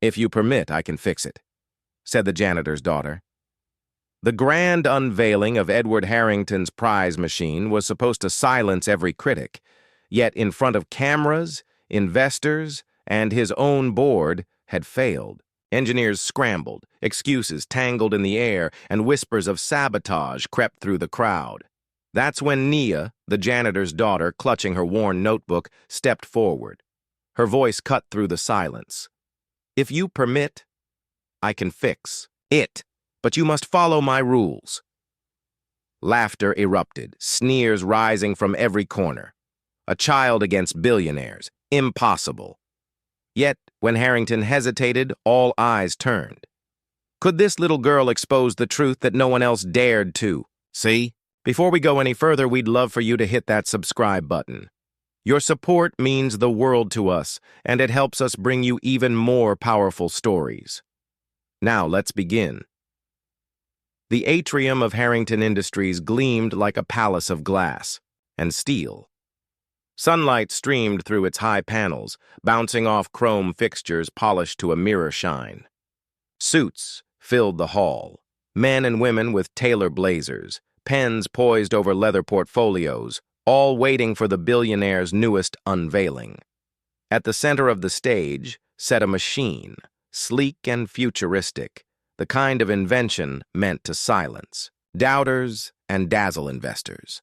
"If you permit, I can fix it," said the janitor's daughter. The grand unveiling of Edward Harrington's prize machine was supposed to silence every critic, yet in front of cameras, investors, and his own board had failed. Engineers scrambled, excuses tangled in the air, and whispers of sabotage crept through the crowd. That's when Nia, the janitor's daughter, clutching her worn notebook, stepped forward. Her voice cut through the silence. "If you permit, I can fix it, but you must follow my rules." Laughter erupted, sneers rising from every corner. A child against billionaires. Impossible. Yet, when Harrington hesitated, all eyes turned. Could this little girl expose the truth that no one else dared to? See? Before we go any further, we'd love for you to hit that subscribe button. Your support means the world to us, and it helps us bring you even more powerful stories. Now, let's begin. The atrium of Harrington Industries gleamed like a palace of glass and steel. Sunlight streamed through its high panels, bouncing off chrome fixtures polished to a mirror shine. Suits filled the hall, men and women with tailor blazers, pens poised over leather portfolios, all waiting for the billionaire's newest unveiling. At the center of the stage sat a machine, sleek and futuristic, the kind of invention meant to silence doubters and dazzle investors.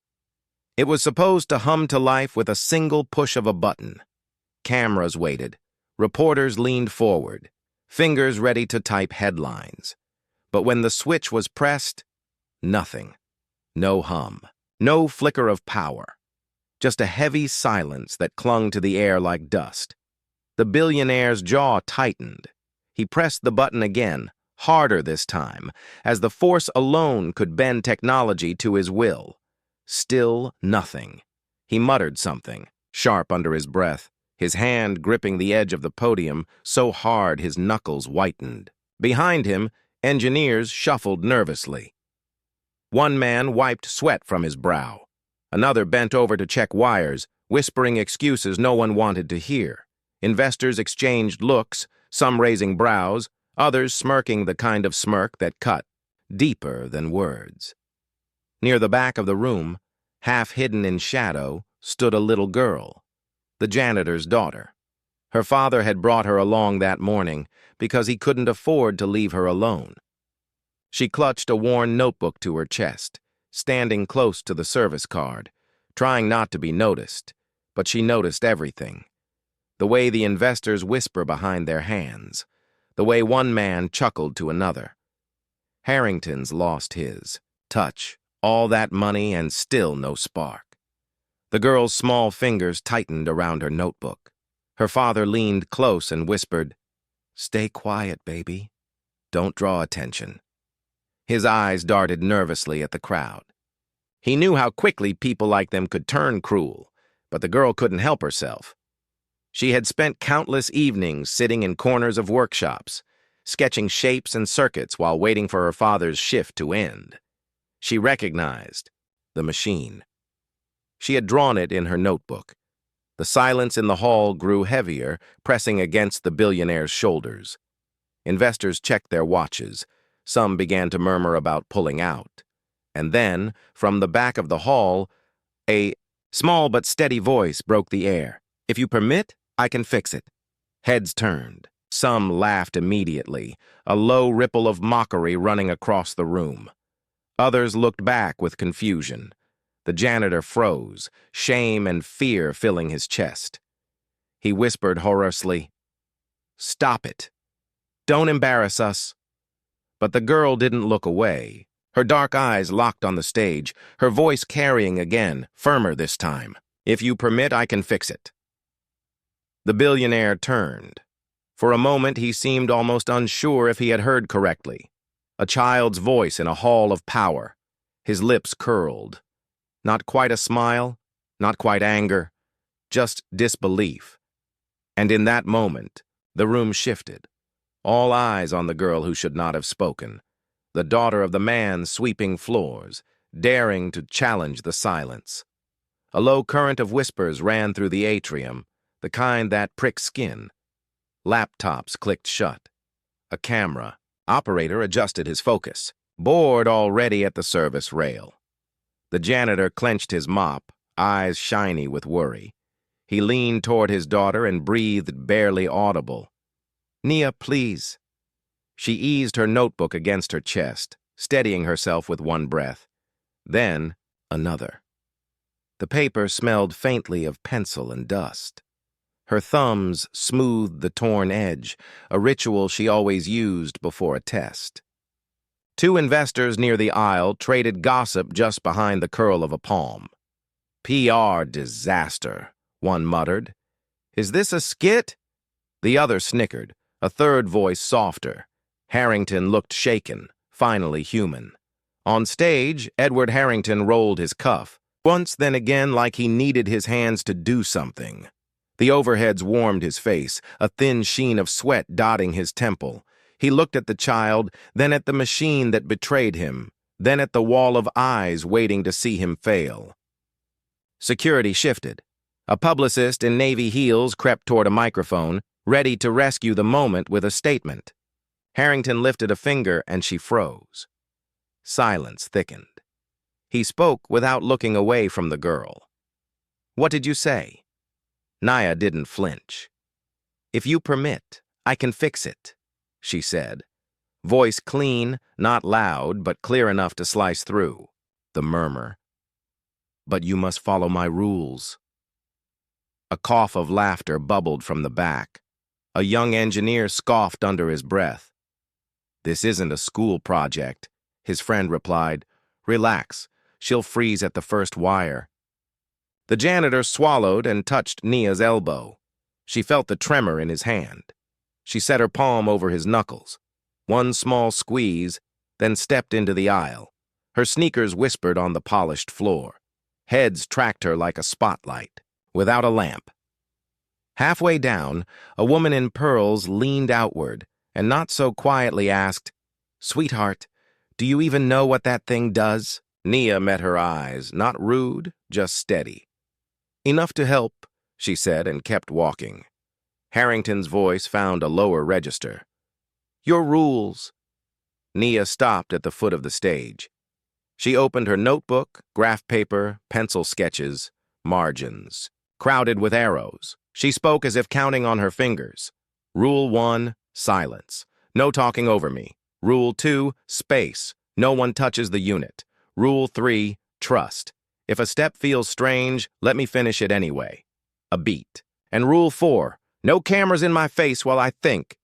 It was supposed to hum to life with a single push of a button. Cameras waited, reporters leaned forward, fingers ready to type headlines. But when the switch was pressed, nothing. No hum. No flicker of power, just a heavy silence that clung to the air like dust. The billionaire's jaw tightened. He pressed the button again, harder this time, as the force alone could bend technology to his will. Still nothing. He muttered something, sharp under his breath, his hand gripping the edge of the podium so hard his knuckles whitened. Behind him, engineers shuffled nervously. One man wiped sweat from his brow. Another bent over to check wires, whispering excuses no one wanted to hear. Investors exchanged looks, some raising brows, others smirking the kind of smirk that cut deeper than words. Near the back of the room, half hidden in shadow, stood a little girl, the janitor's daughter. Her father had brought her along that morning because he couldn't afford to leave her alone. She clutched a worn notebook to her chest, standing close to the service card, trying not to be noticed, but she noticed everything. The way the investors whisper behind their hands, the way one man chuckled to another. Harrington's lost his touch, all that money and still no spark. The girl's small fingers tightened around her notebook. Her father leaned close and whispered, "Stay quiet, baby. Don't draw attention." His eyes darted nervously at the crowd. He knew how quickly people like them could turn cruel, but the girl couldn't help herself. She had spent countless evenings sitting in corners of workshops, sketching shapes and circuits while waiting for her father's shift to end. She recognized the machine. She had drawn it in her notebook. The silence in the hall grew heavier, pressing against the billionaire's shoulders. Investors checked their watches. Some began to murmur about pulling out. And then, from the back of the hall, a small but steady voice broke the air. "If you permit, I can fix it." Heads turned. Some laughed immediately, a low ripple of mockery running across the room. Others looked back with confusion. The janitor froze, shame and fear filling his chest. He whispered hoarsely, "Stop it. Don't embarrass us." But the girl didn't look away. Her dark eyes locked on the stage, her voice carrying again, firmer this time. "If you permit, I can fix it." The billionaire turned. For a moment, he seemed almost unsure if he had heard correctly. A child's voice in a hall of power. His lips curled. Not quite a smile, not quite anger, just disbelief. And in that moment, the room shifted. All eyes on the girl who should not have spoken, the daughter of the man sweeping floors, daring to challenge the silence. A low current of whispers ran through the atrium, the kind that pricks skin. Laptops clicked shut. A camera. Operator adjusted his focus, bored already at the service rail. The janitor clenched his mop, eyes shiny with worry. He leaned toward his daughter and breathed barely audible. "Nia, please." She eased her notebook against her chest, steadying herself with one breath. Then, another. The paper smelled faintly of pencil and dust. Her thumbs smoothed the torn edge, a ritual she always used before a test. Two investors near the aisle traded gossip just behind the curl of a palm. "PR disaster," one muttered. "Is this a skit?" The other snickered, a third voice softer. Harrington looked shaken, finally human. On stage, Edward Harrington rolled his cuff, once then again like he needed his hands to do something. The overheads warmed his face, a thin sheen of sweat dotting his temple. He looked at the child, then at the machine that betrayed him, then at the wall of eyes waiting to see him fail. Security shifted. A publicist in navy heels crept toward a microphone, ready to rescue the moment with a statement. Harrington lifted a finger and she froze. Silence thickened. He spoke without looking away from the girl. "What did you say?" Nia didn't flinch. "If you permit, I can fix it," she said. Voice clean, not loud, but clear enough to slice through. The murmur. "But you must follow my rules." A cough of laughter bubbled from the back. A young engineer scoffed under his breath. "This isn't a school project," his friend replied. "Relax, she'll freeze at the first wire." The janitor swallowed and touched Nia's elbow. She felt the tremor in his hand. She set her palm over his knuckles. One small squeeze, then stepped into the aisle. Her sneakers whispered on the polished floor. Heads tracked her like a spotlight, without a lamp. Halfway down, a woman in pearls leaned outward and not so quietly asked, "Sweetheart, do you even know what that thing does?" Nia met her eyes, not rude, just steady. "Enough to help," she said and kept walking. Harrington's voice found a lower register. "Your rules." Nia stopped at the foot of the stage. She opened her notebook, graph paper, pencil sketches, margins, crowded with arrows. She spoke as if counting on her fingers. Rule 1, silence. No talking over me. Rule 2, space. No one touches the unit. Rule 3, trust. If a step feels strange, let me finish it anyway. A beat. And Rule 4, no cameras in my face while I think.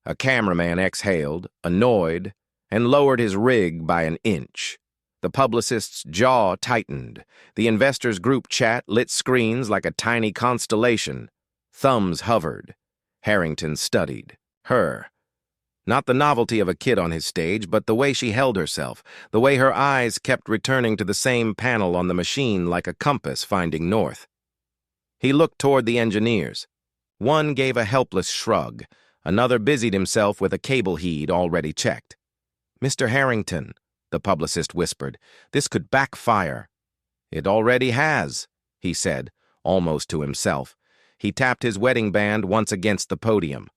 A cameraman exhaled, annoyed, and lowered his rig by an inch. The publicist's jaw tightened. The investors' group chat lit screens like a tiny constellation. Thumbs hovered. Harrington studied. Her. Not the novelty of a kid on his stage, but the way she held herself, the way her eyes kept returning to the same panel on the machine like a compass finding north. He looked toward the engineers. One gave a helpless shrug. Another busied himself with a cable head already checked. "Mr. Harrington," the publicist whispered, "this could backfire." "It already has," he said, almost to himself. He tapped his wedding band once against the podium.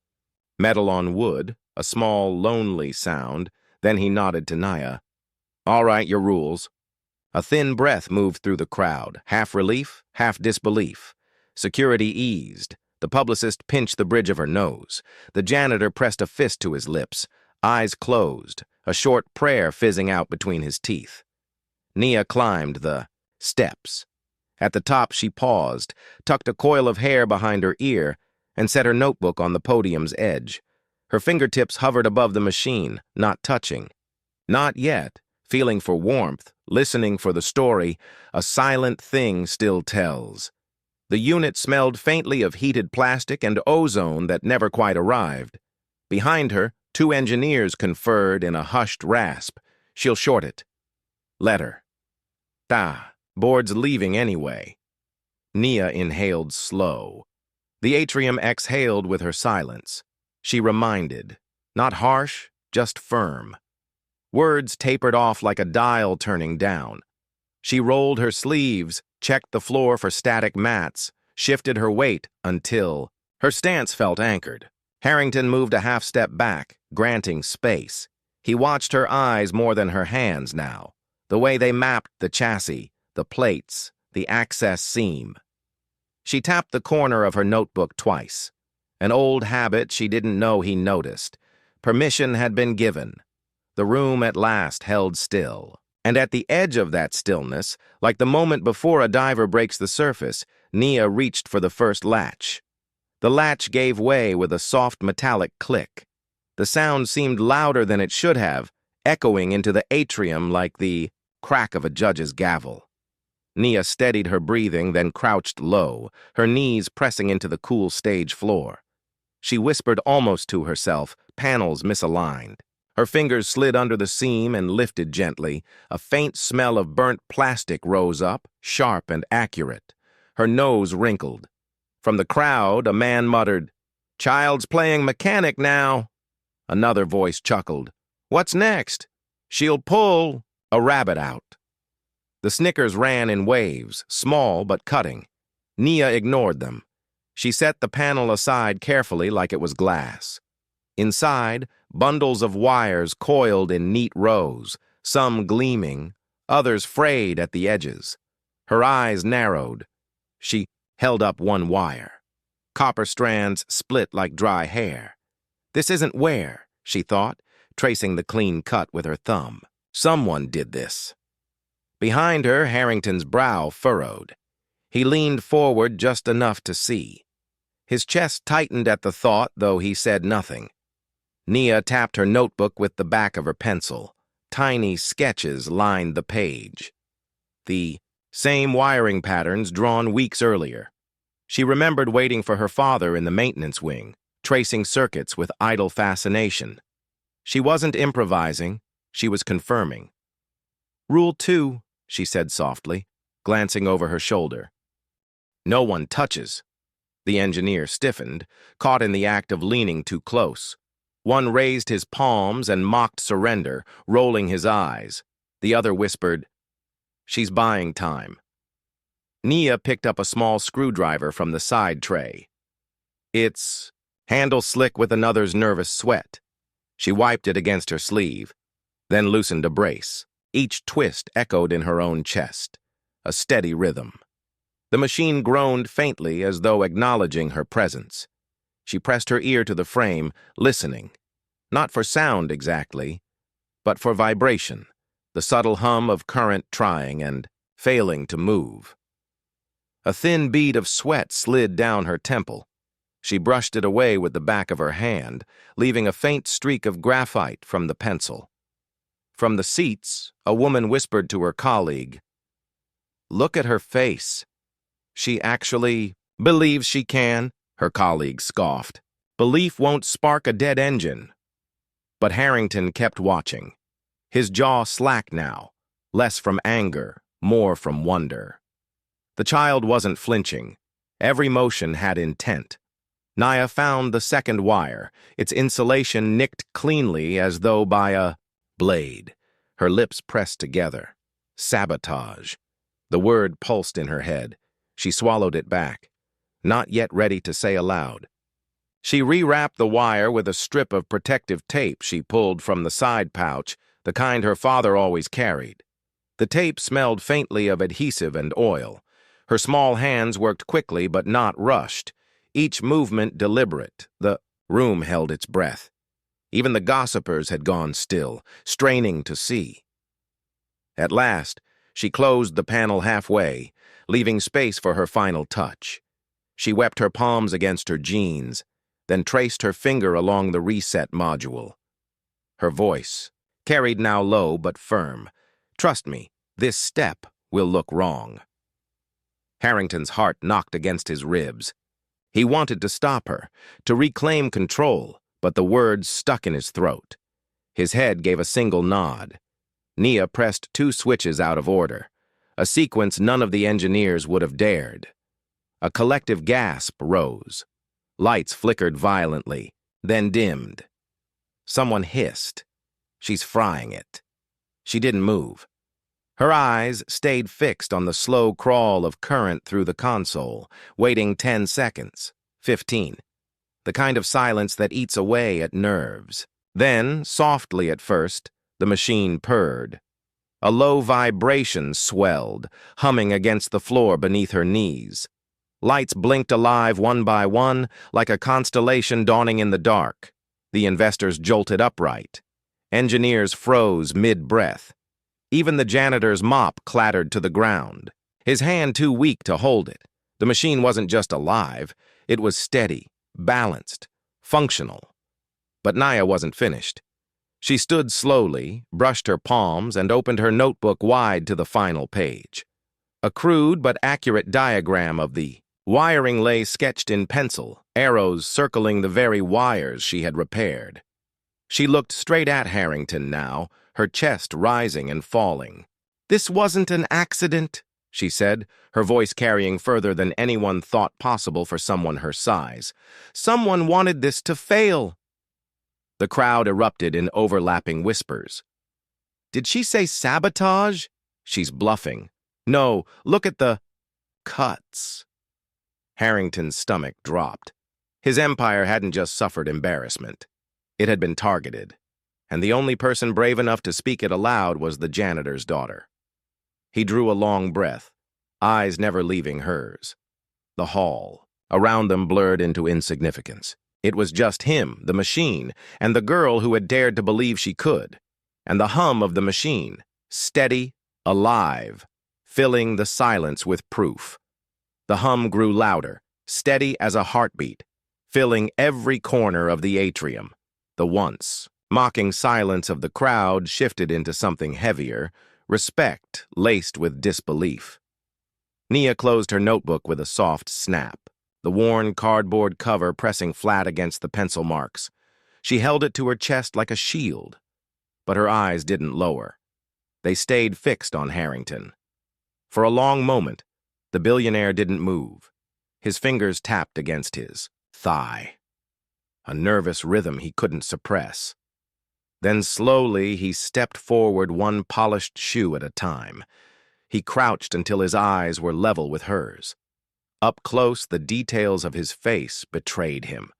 Metal on wood, a small, lonely sound. Then he nodded to Nia. "All right, your rules." A thin breath moved through the crowd, half relief, half disbelief. Security eased. The publicist pinched the bridge of her nose. The janitor pressed a fist to his lips, eyes closed, a short prayer fizzing out between his teeth. Nia climbed the steps. At the top, she paused, tucked a coil of hair behind her ear, and set her notebook on the podium's edge. Her fingertips hovered above the machine, not touching. Not yet, feeling for warmth, listening for the story, a silent thing still tells. The unit smelled faintly of heated plastic and ozone that never quite arrived. Behind her, two engineers conferred in a hushed rasp. "She'll short it." "Letter." Board's leaving anyway." Nia inhaled slow. The atrium exhaled with her silence. She reminded. Not harsh, just firm. Words tapered off like a dial turning down. She rolled her sleeves, checked the floor for static mats, shifted her weight until her stance felt anchored. Harrington moved a half step back, granting space. He watched her eyes more than her hands now, the way they mapped the chassis, the plates, the access seam. She tapped the corner of her notebook twice. An old habit she didn't know he noticed. Permission had been given. The room at last held still. And at the edge of that stillness, like the moment before a diver breaks the surface, Nia reached for the first latch. The latch gave way with a soft metallic click. The sound seemed louder than it should have, echoing into the atrium like the crack of a judge's gavel. Nia steadied her breathing, then crouched low, her knees pressing into the cool stage floor. She whispered almost to herself, panels misaligned. Her fingers slid under the seam and lifted gently. A faint smell of burnt plastic rose up, sharp and accurate. Her nose wrinkled. From the crowd, a man muttered, "Child's playing mechanic now." Another voice chuckled, "What's next? She'll pull a rabbit out." The snickers ran in waves, small but cutting. Nia ignored them. She set the panel aside carefully like it was glass. Inside, bundles of wires coiled in neat rows, some gleaming, others frayed at the edges. Her eyes narrowed. She held up one wire. Copper strands split like dry hair. This isn't wear, she thought, tracing the clean cut with her thumb. Someone did this. Behind her, Harrington's brow furrowed. He leaned forward just enough to see. His chest tightened at the thought, though he said nothing. Nia tapped her notebook with the back of her pencil. Tiny sketches lined the page. The same wiring patterns drawn weeks earlier. She remembered waiting for her father in the maintenance wing, tracing circuits with idle fascination. She wasn't improvising, she was confirming. "Rule 2, she said softly, glancing over her shoulder. "No one touches." The engineer stiffened, caught in the act of leaning too close. One raised his palms and mocked surrender, rolling his eyes. The other whispered, "She's buying time." Nia picked up a small screwdriver from the side tray. Its handle slick with another's nervous sweat. She wiped it against her sleeve, then loosened a brace. Each twist echoed in her own chest, a steady rhythm. The machine groaned faintly as though acknowledging her presence. She pressed her ear to the frame, listening. Not for sound exactly, but for vibration, the subtle hum of current trying and failing to move. A thin bead of sweat slid down her temple. She brushed it away with the back of her hand, leaving a faint streak of graphite from the pencil. From the seats, a woman whispered to her colleague, "Look at her face. She actually believes she can," her colleague scoffed. "Belief won't spark a dead engine." But Harrington kept watching. His jaw slack now, less from anger, more from wonder. The child wasn't flinching. Every motion had intent. Nia found the second wire, its insulation nicked cleanly as though by a blade. Her lips pressed together. Sabotage. The word pulsed in her head. She swallowed it back, not yet ready to say aloud. She rewrapped the wire with a strip of protective tape she pulled from the side pouch, the kind her father always carried. The tape smelled faintly of adhesive and oil. Her small hands worked quickly but not rushed, each movement deliberate. The room held its breath. Even the gossipers had gone still, straining to see. At last, she closed the panel halfway, leaving space for her final touch. She wept her palms against her jeans, then traced her finger along the reset module. Her voice, carried now low but firm, "Trust me, this step will look wrong." Harrington's heart knocked against his ribs. He wanted to stop her, to reclaim control, but the words stuck in his throat. His head gave a single nod. Nia pressed 2 switches out of order, a sequence none of the engineers would have dared. A collective gasp rose. Lights flickered violently, then dimmed. Someone hissed. "She's frying it." She didn't move. Her eyes stayed fixed on the slow crawl of current through the console, waiting 10 seconds, 15. the kind of silence that eats away at nerves. Then, softly at first, the machine purred. A low vibration swelled, humming against the floor beneath her knees. Lights blinked alive one by one, like a constellation dawning in the dark. The investors jolted upright. Engineers froze mid-breath. Even the janitor's mop clattered to the ground, his hand too weak to hold it. The machine wasn't just alive, it was steady, balanced, functional. But Naya wasn't finished. She stood slowly, brushed her palms, and opened her notebook wide to the final page. A crude but accurate diagram of the wiring lay sketched in pencil, arrows circling the very wires she had repaired. She looked straight at Harrington now, her chest rising and falling. "This wasn't an accident," she said, her voice carrying further than anyone thought possible for someone her size. "Someone wanted this to fail." The crowd erupted in overlapping whispers. "Did she say sabotage?" "She's bluffing." "No, look at the cuts." Harrington's stomach dropped. His empire hadn't just suffered embarrassment. It had been targeted, and the only person brave enough to speak it aloud was the janitor's daughter. He drew a long breath, eyes never leaving hers. The hall, around them, blurred into insignificance. It was just him, the machine, and the girl who had dared to believe she could. And the hum of the machine, steady, alive, filling the silence with proof. The hum grew louder, steady as a heartbeat, filling every corner of the atrium. The once mocking silence of the crowd shifted into something heavier, respect laced with disbelief. Nia closed her notebook with a soft snap, the worn cardboard cover pressing flat against the pencil marks. She held it to her chest like a shield, but her eyes didn't lower. They stayed fixed on Harrington. For a long moment, the billionaire didn't move. His fingers tapped against his thigh, a nervous rhythm he couldn't suppress. Then slowly he stepped forward, one polished shoe at a time. He crouched until his eyes were level with hers. Up close, the details of his face betrayed him.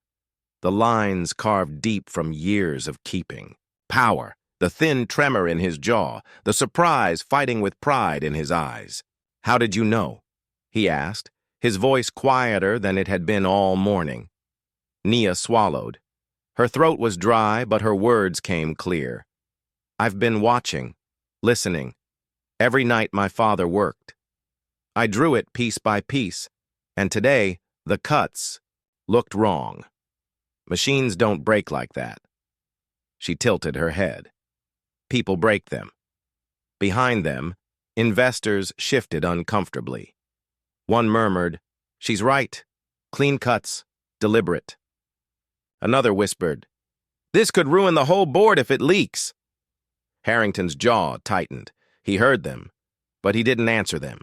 The lines carved deep from years of keeping. Power, the thin tremor in his jaw, the surprise fighting with pride in his eyes. "How did you know?" he asked, his voice quieter than it had been all morning. Nia swallowed. Her throat was dry, but her words came clear. "I've been watching, listening. Every night my father worked. I drew it piece by piece, and today, the cuts looked wrong. Machines don't break like that." She tilted her head. "People break them." Behind them, investors shifted uncomfortably. One murmured, "She's right. Clean cuts, deliberate." Another whispered, "This could ruin the whole board if it leaks." Harrington's jaw tightened. He heard them, but he didn't answer them.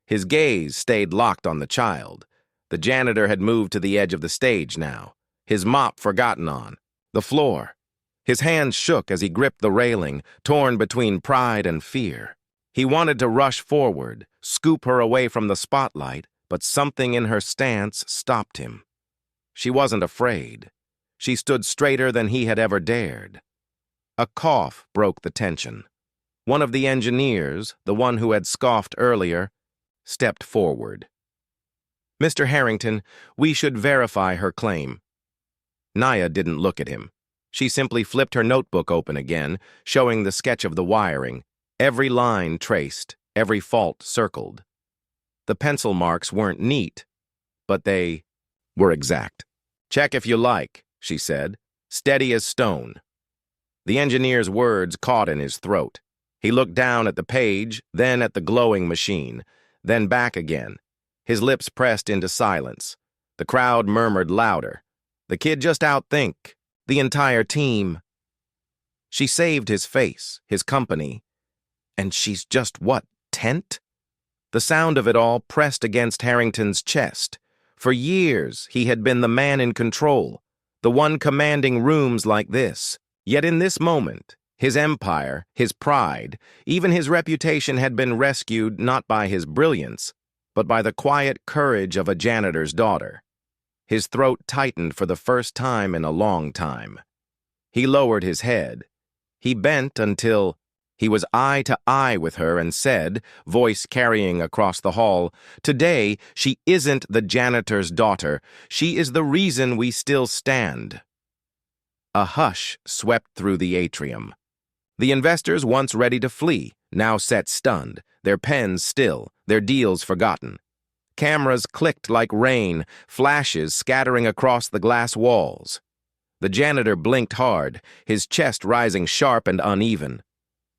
His gaze stayed locked on the child. The janitor had moved to the edge of the stage now, his mop forgotten on the floor. His hands shook as he gripped the railing, torn between pride and fear. He wanted to rush forward, scoop her away from the spotlight, but something in her stance stopped him. She wasn't afraid. She stood straighter than he had ever dared. A cough broke the tension. One of the engineers, the one who had scoffed earlier, stepped forward. "Mr. Harrington, we should verify her claim." Naya didn't look at him. She simply flipped her notebook open again, showing the sketch of the wiring, every line traced, every fault circled. The pencil marks weren't neat, but they were exact. "Check if you like," she said, steady as stone. The engineer's words caught in his throat. He looked down at the page, then at the glowing machine, then back again. His lips pressed into silence. The crowd murmured louder. "The kid just outthink the entire team." She saved his face, his company, and she's just what, tent? The sound of it all pressed against Harrington's chest. For years, he had been the man in control, the one commanding rooms like this. Yet in this moment, his empire, his pride, even his reputation had been rescued not by his brilliance, but by the quiet courage of a janitor's daughter. His throat tightened for the first time in a long time. He lowered his head. He bent until he was eye to eye with her and said, voice carrying across the hall, "Today, she isn't the janitor's daughter. She is the reason we still stand." A hush swept through the atrium. The investors, once ready to flee, now sat stunned, their pens still, their deals forgotten. Cameras clicked like rain, flashes scattering across the glass walls. The janitor blinked hard, his chest rising sharp and uneven.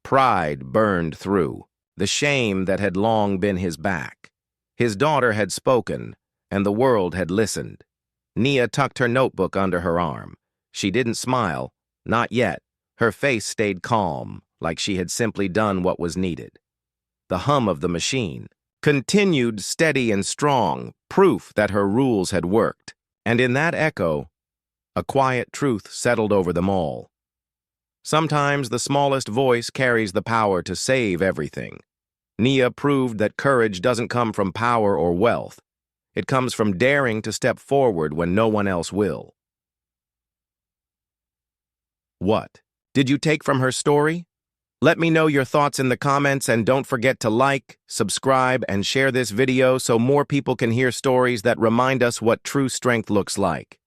Pride burned through, the shame that had long been his back. His daughter had spoken, and the world had listened. Nia tucked her notebook under her arm. She didn't smile, not yet. Her face stayed calm, like she had simply done what was needed. The hum of the machine continued steady and strong, proof that her rules had worked. And in that echo, a quiet truth settled over them all. Sometimes the smallest voice carries the power to save everything. Nia proved that courage doesn't come from power or wealth. It comes from daring to step forward when no one else will. What did you take from her story? Let me know your thoughts in the comments, and don't forget to like, subscribe, and share this video so more people can hear stories that remind us what true strength looks like.